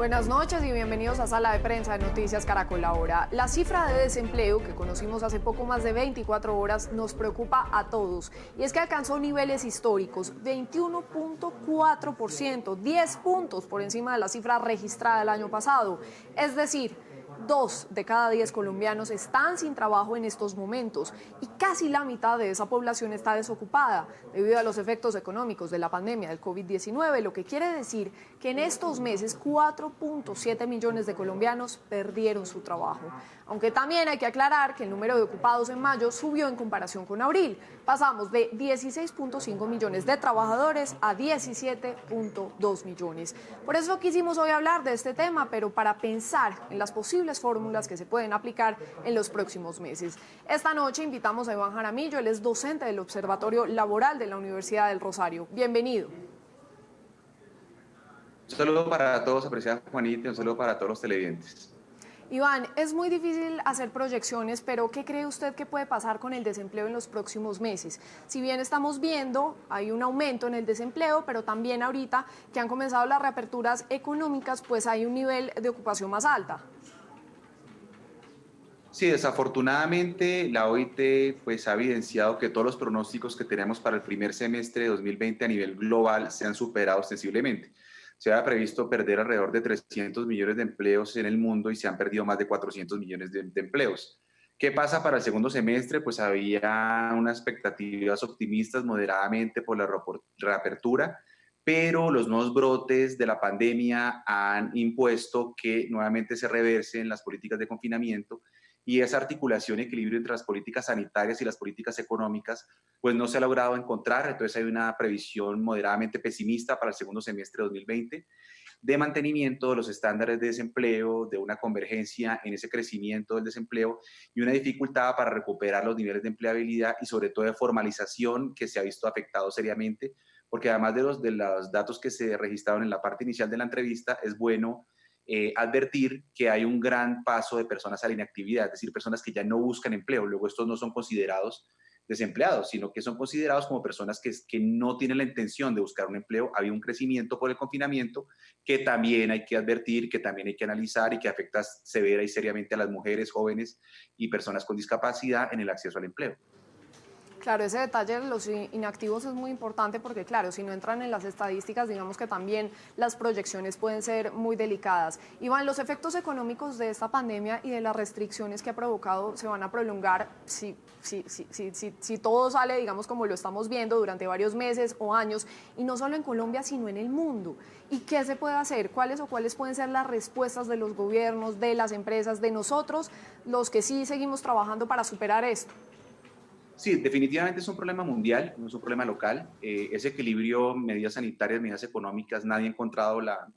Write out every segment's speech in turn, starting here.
Buenas noches y bienvenidos a Sala de Prensa de Noticias Caracol Ahora. La cifra de desempleo que conocimos hace poco más de 24 horas nos preocupa a todos. Y es que alcanzó niveles históricos, 21.4%, 10 puntos por encima de la cifra registrada el año pasado. Es decir, 2 de cada 10 colombianos están sin trabajo en estos momentos y casi la mitad de esa población está desocupada debido a los efectos económicos de la pandemia del COVID-19, lo que quiere decir que en estos meses 4.7 millones de colombianos perdieron su trabajo. Aunque también hay que aclarar que el número de ocupados en mayo subió en comparación con abril. Pasamos de 16.5 millones de trabajadores a 17.2 millones. Por eso quisimos hoy hablar de este tema, pero para pensar en las posibles fórmulas que se pueden aplicar en los próximos meses. Esta noche invitamos a Iván Jaramillo, él es docente del Observatorio Laboral de la Universidad del Rosario. Bienvenido. Un saludo para todos, apreciada Juanita, y un saludo para todos los televidentes. Iván, es muy difícil hacer proyecciones, pero ¿qué cree usted que puede pasar con el desempleo en los próximos meses? Si bien estamos viendo, hay un aumento en el desempleo, pero también ahorita que han comenzado las reaperturas económicas, pues hay un nivel de ocupación más alta. Sí, desafortunadamente la OIT pues, ha evidenciado que todos los pronósticos que tenemos para el primer semestre de 2020 a nivel global se han superado ostensiblemente. Se había previsto perder alrededor de 300 millones de empleos en el mundo y se han perdido más de 400 millones de empleos. ¿Qué pasa para el segundo semestre? Pues había unas expectativas optimistas moderadamente por la reapertura, pero los nuevos brotes de la pandemia han impuesto que nuevamente se reversen las políticas de confinamiento y esa articulación y equilibrio entre las políticas sanitarias y las políticas económicas, pues no se ha logrado encontrar. Entonces hay una previsión moderadamente pesimista para el segundo semestre de 2020 de mantenimiento de los estándares de desempleo, de una convergencia en ese crecimiento del desempleo y una dificultad para recuperar los niveles de empleabilidad y sobre todo de formalización que se ha visto afectado seriamente, porque además de los datos que se registraron en la parte inicial de la entrevista, es bueno advertir que hay un gran paso de personas a la inactividad, es decir, personas que ya no buscan empleo. Luego estos no son considerados desempleados, sino que son considerados como personas que no tienen la intención de buscar un empleo. Había un crecimiento por el confinamiento que también hay que advertir, que también hay que analizar y que afecta severa y seriamente a las mujeres, jóvenes y personas con discapacidad en el acceso al empleo. Claro, ese detalle de los inactivos es muy importante porque, claro, si no entran en las estadísticas, digamos que también las proyecciones pueden ser muy delicadas. Iván, los efectos económicos de esta pandemia y de las restricciones que ha provocado se van a prolongar si todo sale, digamos, como lo estamos viendo durante varios meses o años, y no solo en Colombia, sino en el mundo. ¿Y qué se puede hacer? ¿Cuáles pueden ser las respuestas de los gobiernos, de las empresas, de nosotros, los que sí seguimos trabajando para superar esto? Sí, definitivamente es un problema mundial, no es un problema local. Ese equilibrio, medidas sanitarias, medidas económicas, nadie ha encontrado la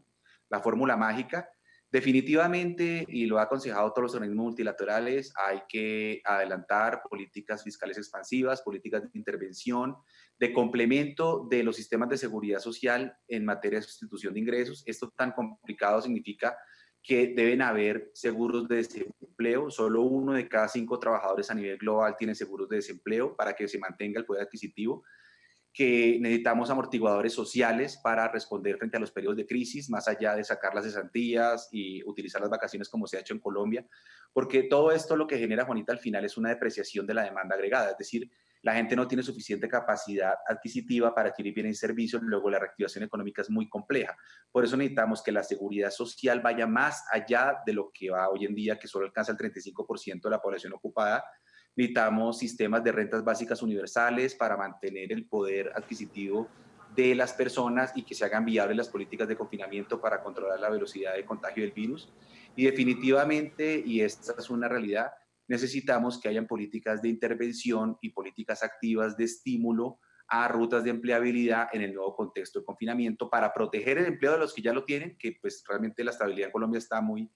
fórmula mágica. Definitivamente, y lo ha aconsejado todos los organismos multilaterales, hay que adelantar políticas fiscales expansivas, políticas de intervención, de complemento de los sistemas de seguridad social en materia de sustitución de ingresos. Esto tan complicado significa que deben haber seguros de desempleo. Solo 1 de cada 5 trabajadores a nivel global tiene seguros de desempleo para que se mantenga el poder adquisitivo, que necesitamos amortiguadores sociales para responder frente a los periodos de crisis, más allá de sacar las cesantías y utilizar las vacaciones como se ha hecho en Colombia, porque todo esto lo que genera, Juanita, al final es una depreciación de la demanda agregada, es decir, la gente no tiene suficiente capacidad adquisitiva para adquirir bienes y servicios, luego la reactivación económica es muy compleja. Por eso necesitamos que la seguridad social vaya más allá de lo que va hoy en día, que solo alcanza el 35% de la población ocupada. Necesitamos sistemas de rentas básicas universales para mantener el poder adquisitivo de las personas y que se hagan viables las políticas de confinamiento para controlar la velocidad de contagio del virus. Y definitivamente, y esta es una realidad, necesitamos que hayan políticas de intervención y políticas activas de estímulo a rutas de empleabilidad en el nuevo contexto de confinamiento para proteger el empleo de los que ya lo tienen, que pues realmente la estabilidad en Colombia está muy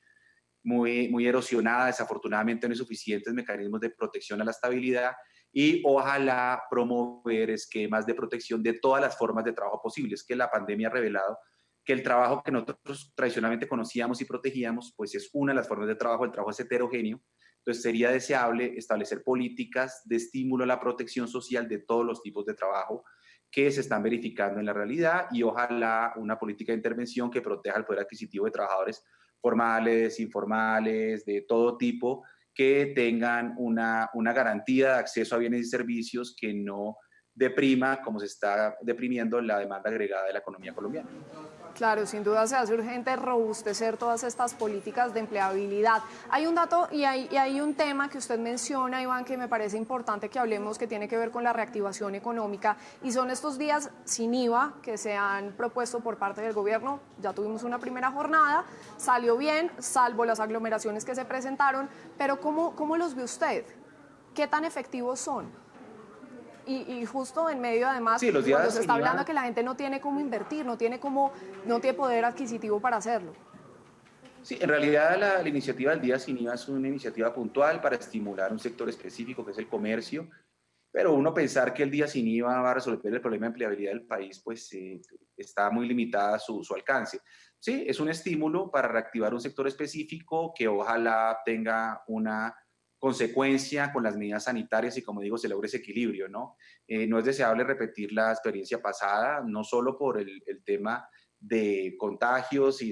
erosionada, desafortunadamente no hay suficientes mecanismos de protección a la estabilidad y ojalá promover esquemas de protección de todas las formas de trabajo posibles, que la pandemia ha revelado que el trabajo que nosotros tradicionalmente conocíamos y protegíamos, pues es una de las formas de trabajo, el trabajo es heterogéneo, entonces sería deseable establecer políticas de estímulo a la protección social de todos los tipos de trabajo que se están verificando en la realidad y ojalá una política de intervención que proteja el poder adquisitivo de trabajadores formales, informales, de todo tipo, que tengan una garantía de acceso a bienes y servicios que no deprima, como se está deprimiendo, la demanda agregada de la economía colombiana. Claro, sin duda se hace urgente robustecer todas estas políticas de empleabilidad. Hay un dato y hay un tema que usted menciona, Iván, que me parece importante que hablemos, que tiene que ver con la reactivación económica, y son estos días sin IVA que se han propuesto por parte del gobierno. Ya tuvimos una primera jornada, salió bien, salvo las aglomeraciones que se presentaron, pero ¿cómo los ve usted? ¿Qué tan efectivos son? Y justo en medio, además, Sí, los cuando días se sin está hablando IVA. de que la gente no tiene cómo invertir, no tiene poder adquisitivo para hacerlo. Sí, en realidad la iniciativa del Día Sin IVA es una iniciativa puntual para estimular un sector específico que es el comercio, pero uno pensar que el Día Sin IVA va a resolver el problema de empleabilidad del país, pues está muy limitada su alcance. Sí, es un estímulo para reactivar un sector específico que ojalá tenga una consecuencia con las medidas sanitarias y, como digo, se logre ese equilibrio, ¿no? No es deseable repetir la experiencia pasada, no solo por el tema de contagios y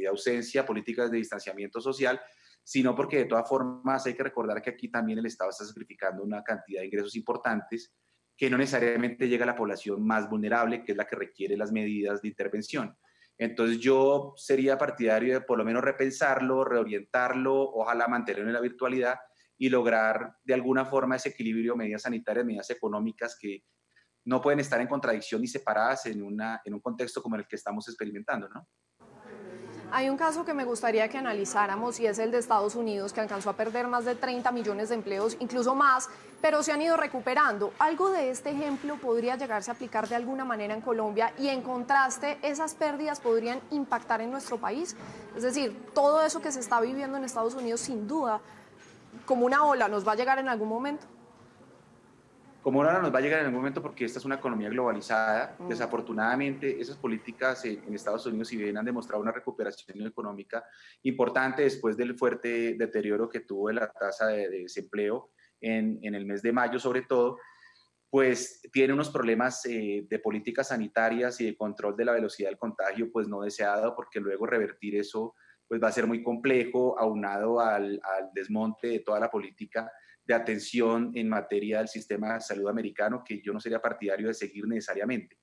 de ausencia, políticas de distanciamiento social, sino porque de todas formas hay que recordar que aquí también el Estado está sacrificando una cantidad de ingresos importantes que no necesariamente llega a la población más vulnerable, que es la que requiere las medidas de intervención. Entonces yo sería partidario de por lo menos repensarlo, reorientarlo, ojalá mantenerlo en la virtualidad y lograr de alguna forma ese equilibrio, medidas sanitarias, medidas económicas que no pueden estar en contradicción ni separadas en un contexto como el que estamos experimentando, ¿no? Hay un caso que me gustaría que analizáramos y es el de Estados Unidos, que alcanzó a perder más de 30 millones de empleos, incluso más, pero se han ido recuperando. ¿Algo de este ejemplo podría llegarse a aplicar de alguna manera en Colombia y, en contraste, esas pérdidas podrían impactar en nuestro país? Es decir, todo eso que se está viviendo en Estados Unidos, sin duda, como una ola, nos va a llegar en algún momento. Como ahora nos va a llegar en algún momento porque esta es una economía globalizada. Desafortunadamente, esas políticas en Estados Unidos, si bien han demostrado una recuperación económica importante después del fuerte deterioro que tuvo la tasa de desempleo en el mes de mayo sobre todo, pues tiene unos problemas de políticas sanitarias y de control de la velocidad del contagio, pues no deseado, porque luego revertir eso pues va a ser muy complejo, aunado al desmonte de toda la política de atención en materia del sistema de salud americano, que yo no sería partidario de seguir necesariamente.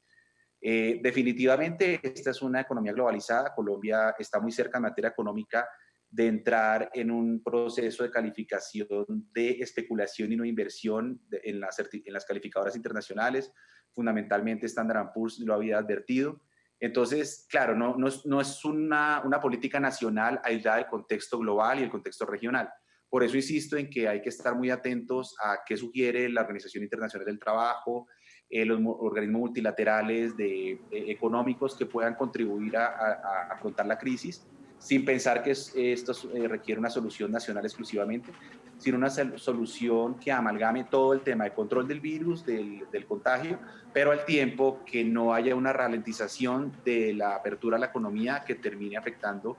Definitivamente, esta es una economía globalizada. Colombia está muy cerca en materia económica de entrar en un proceso de calificación de especulación y no inversión en las calificadoras internacionales. Fundamentalmente, Standard Poor's lo había advertido. Entonces, claro, no es una política nacional aislada del contexto global y el contexto regional. Por eso insisto en que hay que estar muy atentos a qué sugiere la Organización Internacional del Trabajo, los organismos multilaterales económicos que puedan contribuir a afrontar la crisis, sin pensar que esto requiere una solución nacional exclusivamente, sino una solución que amalgame todo el tema de control del virus, del contagio, pero al tiempo que no haya una ralentización de la apertura a la economía que termine afectando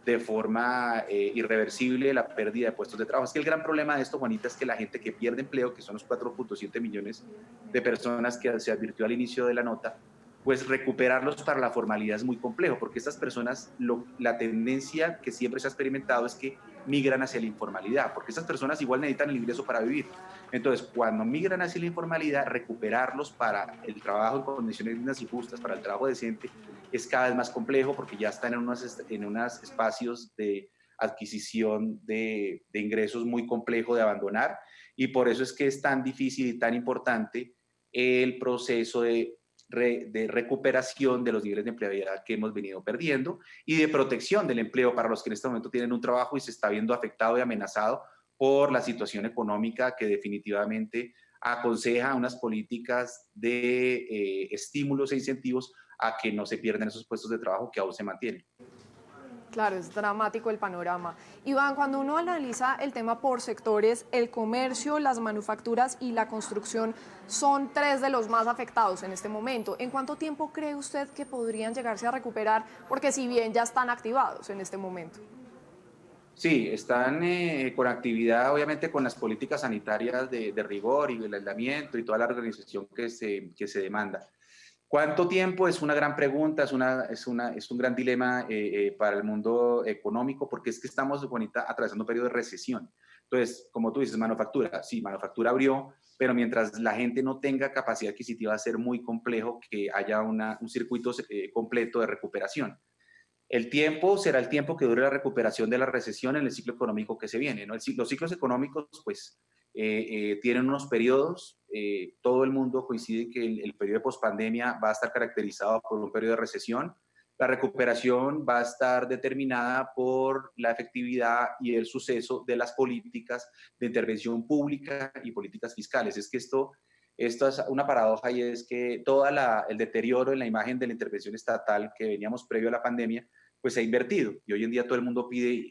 de forma irreversible la pérdida de puestos de trabajo. Es que el gran problema de esto, Juanita, es que la gente que pierde empleo, que son los 4.7 millones de personas que se advirtió al inicio de la nota, pues recuperarlos para la formalidad es muy complejo, porque estas personas, la tendencia que siempre se ha experimentado es que migran hacia la informalidad, porque estas personas igual necesitan el ingreso para vivir. Entonces, cuando migran hacia la informalidad, recuperarlos para el trabajo en condiciones dignas y justas, para el trabajo decente, es cada vez más complejo porque ya están en unos espacios de adquisición de ingresos muy complejo de abandonar, y por eso es que es tan difícil y tan importante el proceso de recuperación de los niveles de empleabilidad que hemos venido perdiendo y de protección del empleo para los que en este momento tienen un trabajo y se está viendo afectado y amenazado por la situación económica, que definitivamente aconseja unas políticas de estímulos e incentivos a que no se pierdan esos puestos de trabajo que aún se mantienen. Claro, es dramático el panorama. Iván, cuando uno analiza el tema por sectores, el comercio, las manufacturas y la construcción son tres de los más afectados en este momento. ¿En cuánto tiempo cree usted que podrían llegarse a recuperar? Porque si bien ya están activados en este momento. Sí, están con actividad, obviamente, con las políticas sanitarias de rigor y el aislamiento y toda la organización que se demanda. ¿Cuánto tiempo? Es una gran pregunta, es un gran dilema para el mundo económico, porque es que estamos ahorita atravesando un periodo de recesión. Entonces, como tú dices, manufactura, sí, manufactura abrió, pero mientras la gente no tenga capacidad adquisitiva va a ser muy complejo que haya un circuito completo de recuperación. El tiempo será el tiempo que dure la recuperación de la recesión en el ciclo económico que se viene, ¿no? Los ciclos económicos, pues, tienen unos periodos. Todo el mundo coincide que el periodo de pospandemia va a estar caracterizado por un periodo de recesión. La recuperación va a estar determinada por la efectividad y el suceso de las políticas de intervención pública y políticas fiscales. Es que esto es una paradoja, y es que todo el deterioro en la imagen de la intervención estatal que veníamos previo a la pandemia, pues se ha invertido. Y hoy en día todo el mundo pide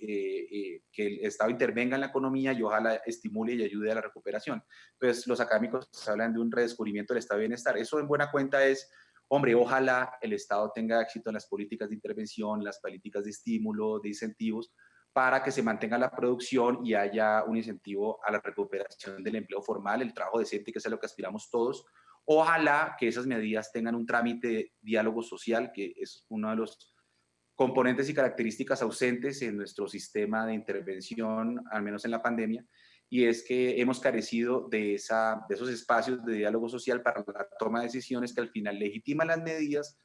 que el Estado intervenga en la economía y ojalá estimule y ayude a la recuperación. Entonces los académicos hablan de un redescubrimiento del estado de bienestar. Eso en buena cuenta es, hombre, ojalá el Estado tenga éxito en las políticas de intervención, las políticas de estímulo, de incentivos, para que se mantenga la producción y haya un incentivo a la recuperación del empleo formal, el trabajo decente, que es a lo que aspiramos todos. Ojalá que esas medidas tengan un trámite de diálogo social, que es uno de los componentes y características ausentes en nuestro sistema de intervención, al menos en la pandemia, y es que hemos carecido de esos espacios de diálogo social para la toma de decisiones que al final legitiman las medidas,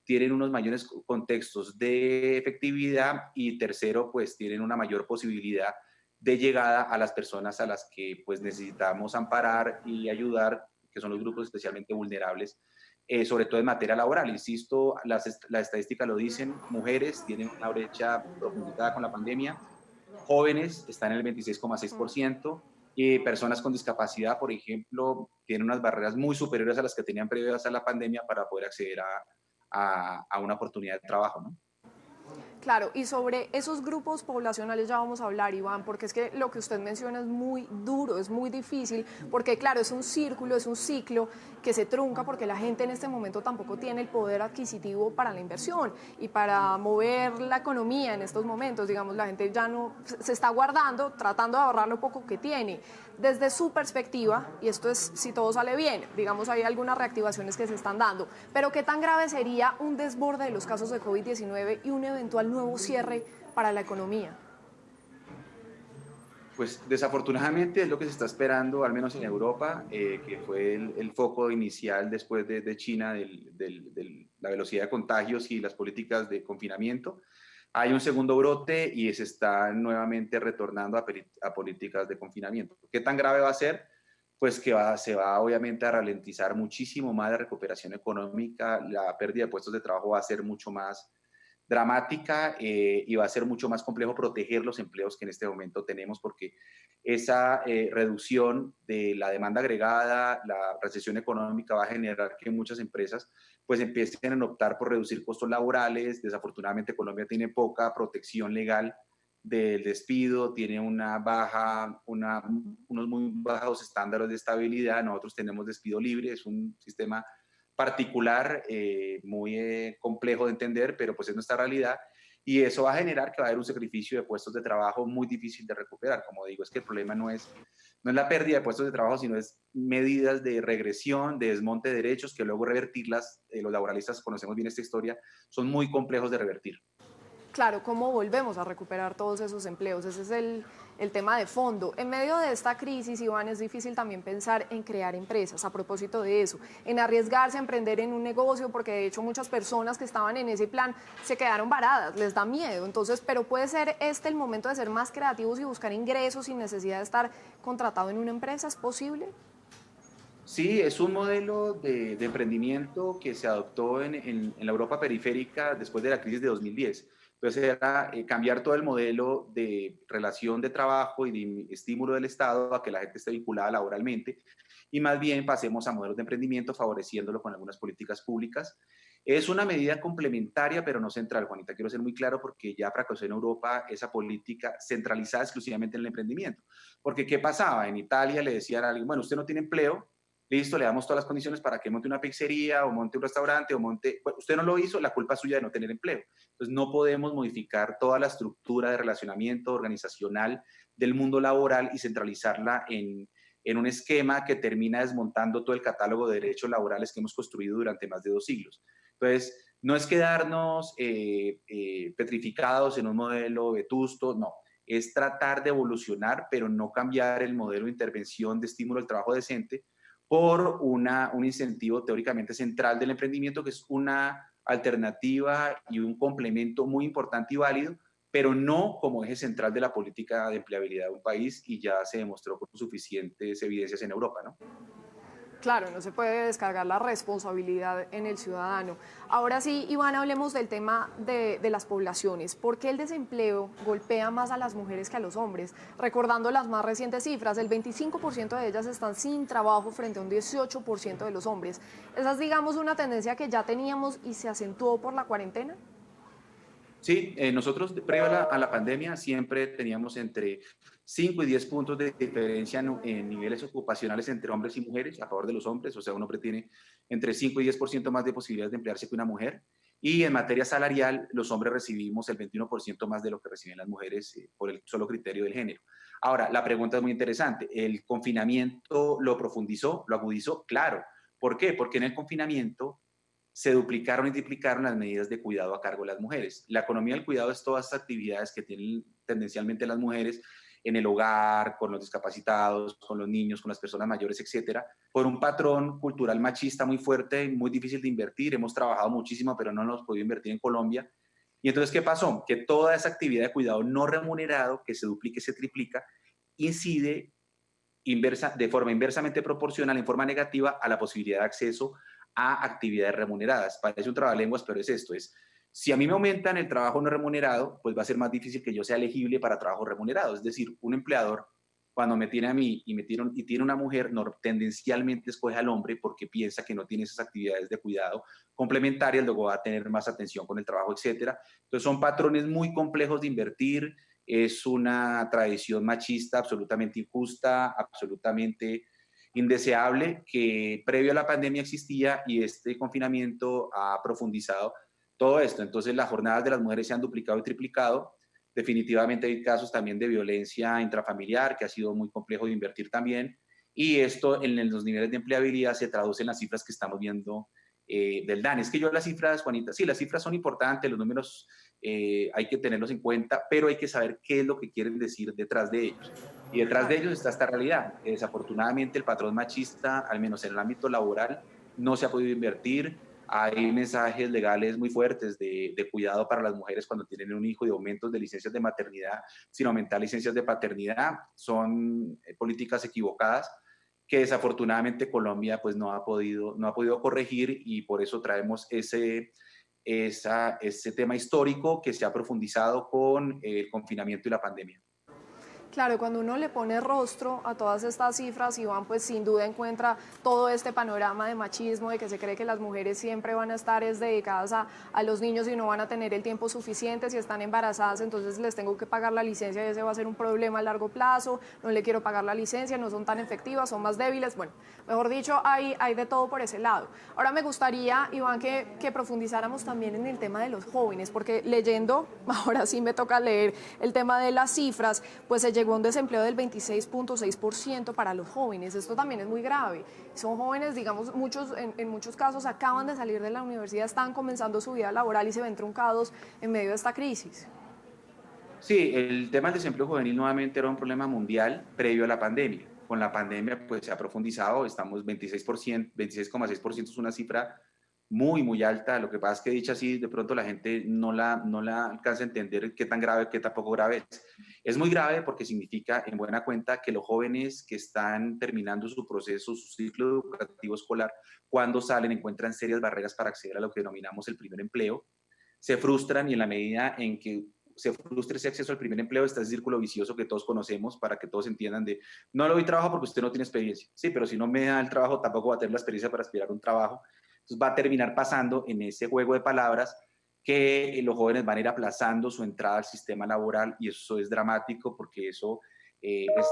tienen unos mayores contextos de efectividad, y tercero, pues tienen una mayor posibilidad de llegada a las personas a las que pues necesitamos amparar y ayudar, que son los grupos especialmente vulnerables, sobre todo en materia laboral. Insisto, las estadísticas lo dicen, mujeres tienen una brecha profundizada con la pandemia, jóvenes están en el 26,6%, y personas con discapacidad, por ejemplo, tienen unas barreras muy superiores a las que tenían previas a la pandemia para poder acceder a una oportunidad de trabajo, ¿no? Claro, y sobre esos grupos poblacionales ya vamos a hablar, Iván, porque es que lo que usted menciona es muy duro, es muy difícil, porque claro, es un círculo, es un ciclo que se trunca porque la gente en este momento tampoco tiene el poder adquisitivo para la inversión y para mover la economía en estos momentos. Digamos, la gente ya no se está guardando, tratando de ahorrar lo poco que tiene. Desde su perspectiva, y esto es si todo sale bien, digamos, hay algunas reactivaciones que se están dando, pero ¿qué tan grave sería un desborde de los casos de COVID-19 y un eventual nuevo cierre para la economía? Pues desafortunadamente es lo que se está esperando, al menos en Europa, que fue el foco inicial después de China, de la velocidad de contagios y las políticas de confinamiento. Hay un segundo brote y se está nuevamente retornando a políticas de confinamiento. ¿Qué tan grave va a ser? Pues que se va obviamente a ralentizar muchísimo más la recuperación económica, la pérdida de puestos de trabajo va a ser mucho más dramática, y va a ser mucho más complejo proteger los empleos que en este momento tenemos, porque esa reducción de la demanda agregada, la recesión económica, va a generar que muchas empresas pues empiecen a optar por reducir costos laborales. Desafortunadamente Colombia tiene poca protección legal del despido, tiene unos muy bajos estándares de estabilidad. Nosotros tenemos despido libre, es un sistema particular, muy complejo de entender, pero pues es nuestra realidad, y eso va a generar que va a haber un sacrificio de puestos de trabajo muy difícil de recuperar. Como digo, es que el problema no es la pérdida de puestos de trabajo, sino es medidas de regresión, de desmonte de derechos, que luego revertirlas, los laboralistas conocemos bien esta historia, son muy complejos de revertir. Claro, ¿cómo volvemos a recuperar todos esos empleos? Ese es el tema de fondo. En medio de esta crisis, Iván, es difícil también pensar en crear empresas, a propósito de eso, en arriesgarse a emprender en un negocio, porque de hecho muchas personas que estaban en ese plan se quedaron varadas, les da miedo. Entonces, pero puede ser este el momento de ser más creativos y buscar ingresos sin necesidad de estar contratado en una empresa, ¿es posible? Sí, es un modelo de emprendimiento que se adoptó en la Europa periférica después de la crisis de 2010. Entonces era cambiar todo el modelo de relación de trabajo y de estímulo del Estado a que la gente esté vinculada laboralmente, y más bien pasemos a modelos de emprendimiento favoreciéndolo con algunas políticas públicas. Es una medida complementaria, pero no central, Juanita. Quiero ser muy claro, porque ya fracasó en Europa esa política centralizada exclusivamente en el emprendimiento. Porque ¿qué pasaba? En Italia le decían a alguien, bueno, usted no tiene empleo, listo, le damos todas las condiciones para que monte una pizzería o monte un restaurante o monte, bueno, usted no lo hizo, la culpa es suya de no tener empleo. Entonces no podemos modificar toda la estructura de relacionamiento organizacional del mundo laboral y centralizarla en un esquema que termina desmontando todo el catálogo de derechos laborales que hemos construido durante más de 2 siglos. Entonces, no es quedarnos petrificados en un modelo vetusto, no, es tratar de evolucionar, pero no cambiar el modelo de intervención de estímulo al trabajo decente por un incentivo teóricamente central del emprendimiento, que es una alternativa y un complemento muy importante y válido, pero no como eje central de la política de empleabilidad de un país, y ya se demostró con suficientes evidencias en Europa, ¿no? Claro, no se puede descargar la responsabilidad en el ciudadano. Ahora sí, Iván, hablemos del tema de las poblaciones. ¿Por qué el desempleo golpea más a las mujeres que a los hombres? Recordando las más recientes cifras, el 25% de ellas están sin trabajo frente a un 18% de los hombres. ¿Esa es, digamos, una tendencia que ya teníamos y se acentuó por la cuarentena? Sí, nosotros previo a la pandemia siempre teníamos entre 5 y 10 puntos de diferencia en niveles ocupacionales entre hombres y mujeres, a favor de los hombres. O sea, un hombre tiene entre 5 y 10% más de posibilidades de emplearse que una mujer. Y en materia salarial, los hombres recibimos el 21% más de lo que reciben las mujeres, por el solo criterio del género. Ahora, la pregunta es muy interesante. ¿El confinamiento lo profundizó, lo agudizó? Claro. ¿Por qué? Porque en el confinamiento se duplicaron y triplicaron las medidas de cuidado a cargo de las mujeres. La economía del cuidado es todas estas actividades que tienen tendencialmente las mujeres en el hogar, con los discapacitados, con los niños, con las personas mayores, etcétera, por un patrón cultural machista muy fuerte, muy difícil de invertir. Hemos trabajado muchísimo, pero no nos hemos podido invertir en Colombia. Y entonces, ¿qué pasó? Que toda esa actividad de cuidado no remunerado, que se duplica y se triplica, incide de forma inversamente proporcional, en forma negativa, a la posibilidad de acceso a actividades remuneradas. Parece un trabalenguas, pero es esto, es si a mí me aumentan el trabajo no remunerado, pues va a ser más difícil que yo sea elegible para trabajo remunerado. Es decir, un empleador, cuando me tiene a mí y tiene una mujer, no, tendencialmente escoge al hombre porque piensa que no tiene esas actividades de cuidado complementarias, luego va a tener más atención con el trabajo, etcétera. Entonces son patrones muy complejos de invertir, es una tradición machista absolutamente injusta, absolutamente indeseable, que previo a la pandemia existía, y este confinamiento ha profundizado todo esto. Entonces las jornadas de las mujeres se han duplicado y triplicado. Definitivamente hay casos también de violencia intrafamiliar, que ha sido muy complejo de invertir también, y esto en los niveles de empleabilidad se traduce en las cifras que estamos viendo del DANE. Es que yo las cifras, Juanita, sí, las cifras son importantes, los números hay que tenerlos en cuenta, pero hay que saber qué es lo que quieren decir detrás de ellos. Y detrás de Claro. ellos está esta realidad. Desafortunadamente, el patrón machista, al menos en el ámbito laboral, no se ha podido invertir. Hay mensajes legales muy fuertes de cuidado para las mujeres cuando tienen un hijo, y aumentos de licencias de maternidad sin aumentar licencias de paternidad. Son políticas equivocadas que desafortunadamente Colombia pues no ha podido corregir, y por eso traemos ese tema histórico que se ha profundizado con el confinamiento y la pandemia. Claro, cuando uno le pone rostro a todas estas cifras, Iván, pues sin duda encuentra todo este panorama de machismo, de que se cree que las mujeres siempre van a estar dedicadas a los niños y no van a tener el tiempo suficiente. Si están embarazadas, entonces les tengo que pagar la licencia y ese va a ser un problema a largo plazo. No le quiero pagar la licencia, no son tan efectivas, son más débiles. Bueno, mejor dicho, hay de todo por ese lado. Ahora me gustaría, Iván, que profundizáramos también en el tema de los jóvenes, porque leyendo, ahora sí me toca leer el tema de las cifras, pues se llegó a un desempleo del 26.6% para los jóvenes. Esto también es muy grave. Son jóvenes, digamos, muchos, en muchos casos acaban de salir de la universidad, están comenzando su vida laboral y se ven truncados en medio de esta crisis. Sí, el tema del desempleo juvenil nuevamente era un problema mundial previo a la pandemia. Con la pandemia pues se ha profundizado, estamos 26%, 26,6% es una cifra muy, muy alta. Lo que pasa es que dicha así, de pronto la gente no la alcanza a entender qué tan grave, qué tan poco grave es. Es muy grave porque significa, en buena cuenta, que los jóvenes que están terminando su proceso, su ciclo educativo escolar, cuando salen encuentran serias barreras para acceder a lo que denominamos el primer empleo, se frustran, y en la medida en que se frustre ese acceso al primer empleo, está ese círculo vicioso que todos conocemos, para que todos entiendan de, no le doy trabajo porque usted no tiene experiencia. Sí, pero si no me da el trabajo, tampoco va a tener la experiencia para aspirar a un trabajo. Entonces va a terminar pasando en ese juego de palabras que los jóvenes van a ir aplazando su entrada al sistema laboral, y eso es dramático porque eso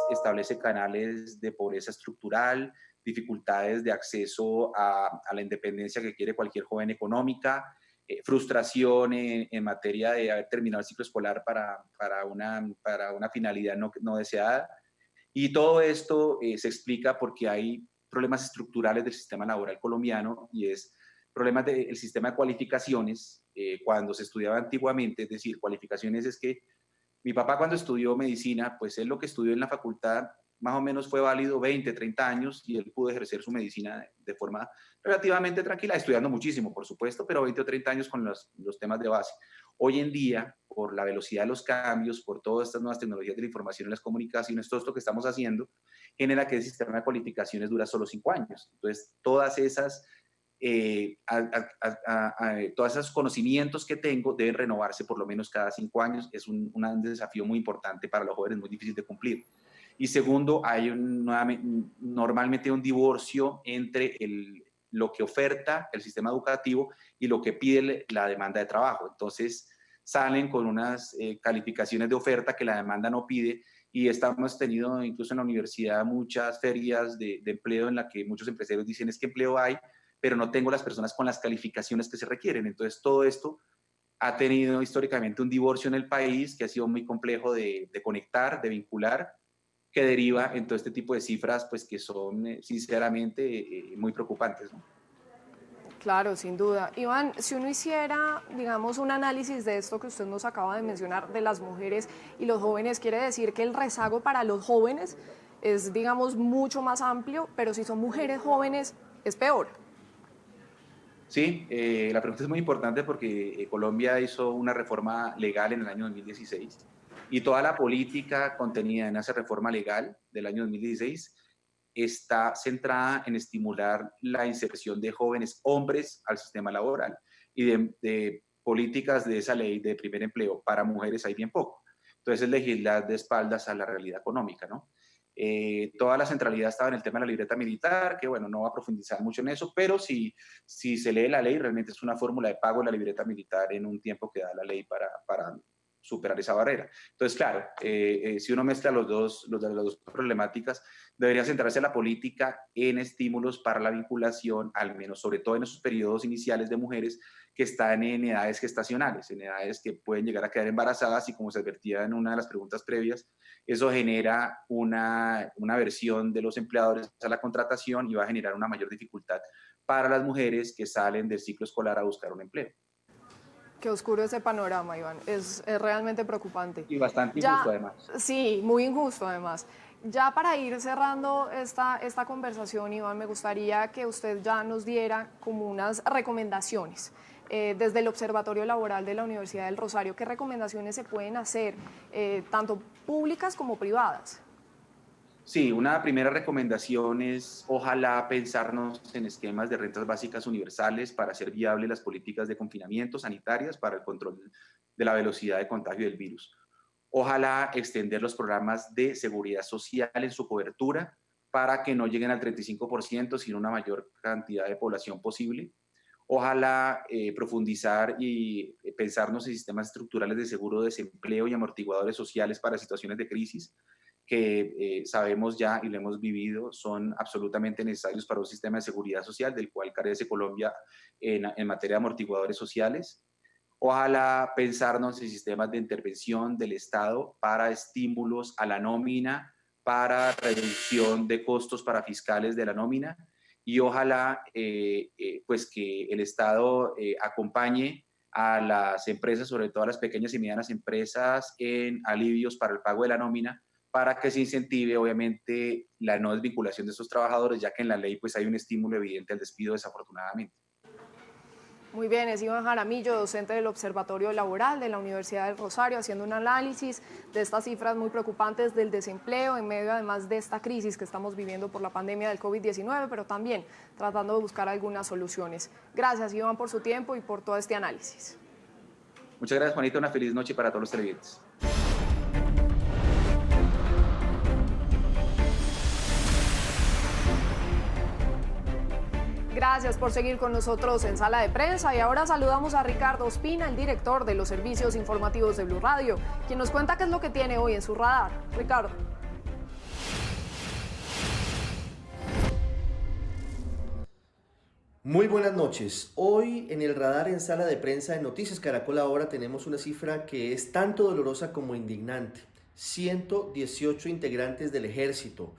establece canales de pobreza estructural, dificultades de acceso a la independencia que quiere cualquier joven económica, frustración en materia de haber terminado el ciclo escolar para una finalidad no deseada. Y todo esto se explica porque hay problemas estructurales del sistema laboral colombiano y es problemas del sistema de cualificaciones. Cuando se estudiaba antiguamente, es decir, cualificaciones es que mi papá cuando estudió medicina, pues él lo que estudió en la facultad más o menos fue válido 20, 30 años y él pudo ejercer su medicina de forma relativamente tranquila, estudiando muchísimo, por supuesto, pero 20 o 30 años con los temas de base. Hoy en día, por la velocidad de los cambios, por todas estas nuevas tecnologías de la información y las comunicaciones, todo esto que estamos haciendo genera que el sistema de cualificaciones dura solo 5 años. Entonces, todos esos conocimientos que tengo deben renovarse por lo menos cada 5 años. Es un desafío muy importante para los jóvenes, muy difícil de cumplir. Y segundo, hay normalmente un divorcio entre lo que oferta el sistema educativo y lo que pide la demanda de trabajo. Entonces, salen con unas calificaciones de oferta que la demanda no pide y hemos tenido incluso en la universidad muchas ferias de empleo en las que muchos empresarios dicen es que empleo hay, pero no tengo las personas con las calificaciones que se requieren. Entonces, todo esto ha tenido históricamente un divorcio en el país que ha sido muy complejo de conectar, de vincular, que deriva en todo este tipo de cifras, pues que son sinceramente muy preocupantes, ¿no? Claro, sin duda. Iván, si uno hiciera, digamos, un análisis de esto que usted nos acaba de mencionar de las mujeres y los jóvenes, quiere decir que el rezago para los jóvenes es, digamos, mucho más amplio, pero si son mujeres jóvenes es peor. Sí, la pregunta es muy importante porque Colombia hizo una reforma legal en el año 2016 y toda la política contenida en esa reforma legal del año 2016 está centrada en estimular la inserción de jóvenes hombres al sistema laboral y de políticas de esa ley de primer empleo para mujeres hay bien poco. Entonces es legislar de espaldas a la realidad económica, ¿no? Toda la centralidad estaba en el tema de la libreta militar, que bueno, no va a profundizar mucho en eso, pero si se lee la ley, realmente es una fórmula de pago de la libreta militar en un tiempo que da la ley para superar esa barrera. Entonces, claro, si uno mezcla las dos problemáticas, debería centrarse la política en estímulos para la vinculación, al menos sobre todo en esos periodos iniciales de mujeres que están en edades gestacionales, en edades que pueden llegar a quedar embarazadas y como se advertía en una de las preguntas previas, eso genera una aversión de los empleadores a la contratación y va a generar una mayor dificultad para las mujeres que salen del ciclo escolar a buscar un empleo. Qué oscuro ese panorama, Iván. Es realmente preocupante. Y bastante injusto Ya, además. sí, muy injusto además. Ya para ir cerrando esta conversación, Iván, me gustaría que usted ya nos diera como unas recomendaciones. Desde el Observatorio Laboral de la Universidad del Rosario, ¿qué recomendaciones se pueden hacer, tanto públicas como privadas? Sí, una primera recomendación es ojalá pensarnos en esquemas de rentas básicas universales para hacer viables las políticas de confinamiento sanitarias para el control de la velocidad de contagio del virus. Ojalá extender los programas de seguridad social en su cobertura para que no lleguen al 35%, sino una mayor cantidad de población posible. Ojalá profundizar y pensarnos en sistemas estructurales de seguro de desempleo y amortiguadores sociales para situaciones de crisis que sabemos ya y lo hemos vivido, son absolutamente necesarios para un sistema de seguridad social del cual carece Colombia en materia de amortiguadores sociales. Ojalá pensarnos en sistemas de intervención del Estado para estímulos a la nómina, para reducción de costos para fiscales de la nómina y ojalá pues que el Estado acompañe a las empresas, sobre todo a las pequeñas y medianas empresas, en alivios para el pago de la nómina, para que se incentive, obviamente, la no desvinculación de estos trabajadores, ya que en la ley pues, hay un estímulo evidente al despido, desafortunadamente. Muy bien, es Iván Jaramillo, docente del Observatorio Laboral de la Universidad del Rosario, haciendo un análisis de estas cifras muy preocupantes del desempleo en medio además de esta crisis que estamos viviendo por la pandemia del COVID-19, pero también tratando de buscar algunas soluciones. Gracias, Iván, por su tiempo y por todo este análisis. Muchas gracias, Juanita. Una feliz noche para todos los televidentes. Gracias por seguir con nosotros en Sala de Prensa y ahora saludamos a Ricardo Ospina, el director de los servicios informativos de Blue Radio, quien nos cuenta qué es lo que tiene hoy en su radar. Ricardo. Muy buenas noches. Hoy en el radar en Sala de Prensa de Noticias Caracol Ahora tenemos una cifra que es tanto dolorosa como indignante. 118 integrantes del ejército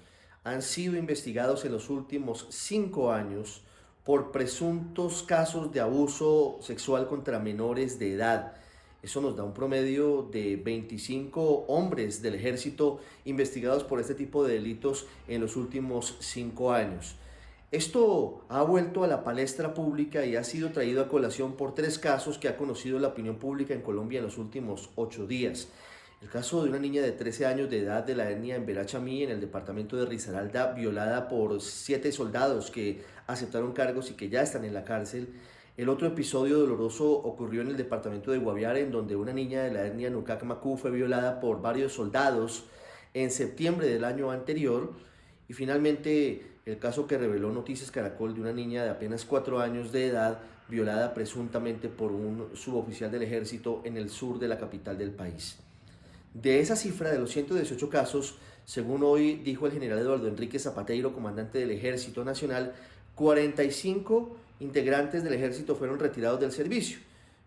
han sido investigados en los últimos 5 años por presuntos casos de abuso sexual contra menores de edad. Eso nos da un promedio de 25 hombres del ejército investigados por este tipo de delitos en los últimos 5 años. Esto ha vuelto a la palestra pública y ha sido traído a colación por 3 casos que ha conocido la opinión pública en Colombia en los últimos 8 días. El caso de una niña de 13 años de edad de la etnia Emberá Chamí en el departamento de Risaralda, violada por 7 soldados que aceptaron cargos y que ya están en la cárcel. El otro episodio doloroso ocurrió en el departamento de Guaviare, en donde una niña de la etnia Nucac Macú fue violada por varios soldados en septiembre del año anterior. Y finalmente, el caso que reveló Noticias Caracol de una niña de apenas 4 años de edad, violada presuntamente por un suboficial del ejército en el sur de la capital del país. De esa cifra de los 118 casos, según hoy dijo el general Eduardo Enrique Zapateiro, comandante del Ejército Nacional, 45 integrantes del ejército fueron retirados del servicio,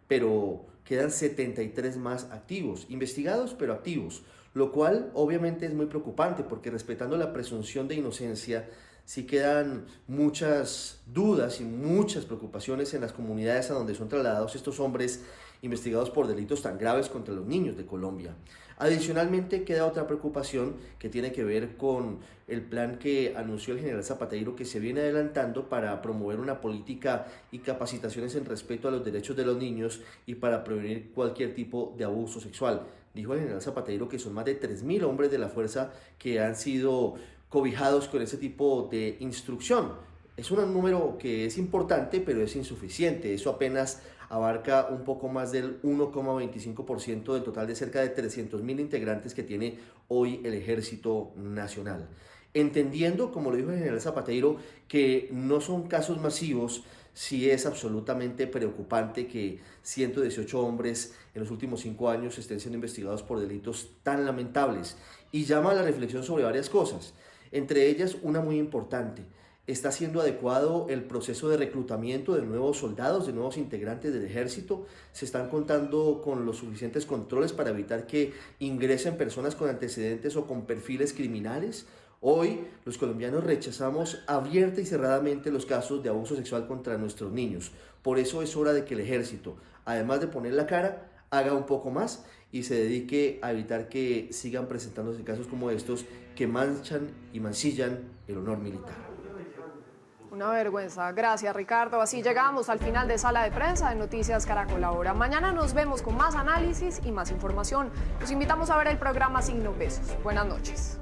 pero quedan 73 más activos, investigados pero activos, lo cual obviamente es muy preocupante porque respetando la presunción de inocencia, sí quedan muchas dudas y muchas preocupaciones en las comunidades a donde son trasladados estos hombres investigados por delitos tan graves contra los niños de Colombia. Adicionalmente queda otra preocupación que tiene que ver con el plan que anunció el general Zapateiro, que se viene adelantando para promover una política y capacitaciones en respeto a los derechos de los niños y para prevenir cualquier tipo de abuso sexual. Dijo el general Zapateiro que son más de 3.000 hombres de la fuerza que han sido cobijados con ese tipo de instrucción. Es un número que es importante, pero es insuficiente. Eso apenas abarca un poco más del 1,25% del total de cerca de 300.000 integrantes que tiene hoy el Ejército Nacional. Entendiendo, como lo dijo el general Zapateiro, que no son casos masivos, sí es absolutamente preocupante que 118 hombres en los últimos 5 años estén siendo investigados por delitos tan lamentables. Y llama a la reflexión sobre varias cosas, entre ellas una muy importante. ¿Está siendo adecuado el proceso de reclutamiento de nuevos soldados, de nuevos integrantes del ejército? ¿Se están contando con los suficientes controles para evitar que ingresen personas con antecedentes o con perfiles criminales? Hoy los colombianos rechazamos abierta y cerradamente los casos de abuso sexual contra nuestros niños. Por eso es hora de que el ejército, además de poner la cara, haga un poco más y se dedique a evitar que sigan presentándose casos como estos que manchan y mancillan el honor militar. Una vergüenza. Gracias, Ricardo. Así llegamos al final de Sala de Prensa de Noticias Caracol Ahora. Mañana nos vemos con más análisis y más información. Los invitamos a ver el programa Signo Besos. Buenas noches.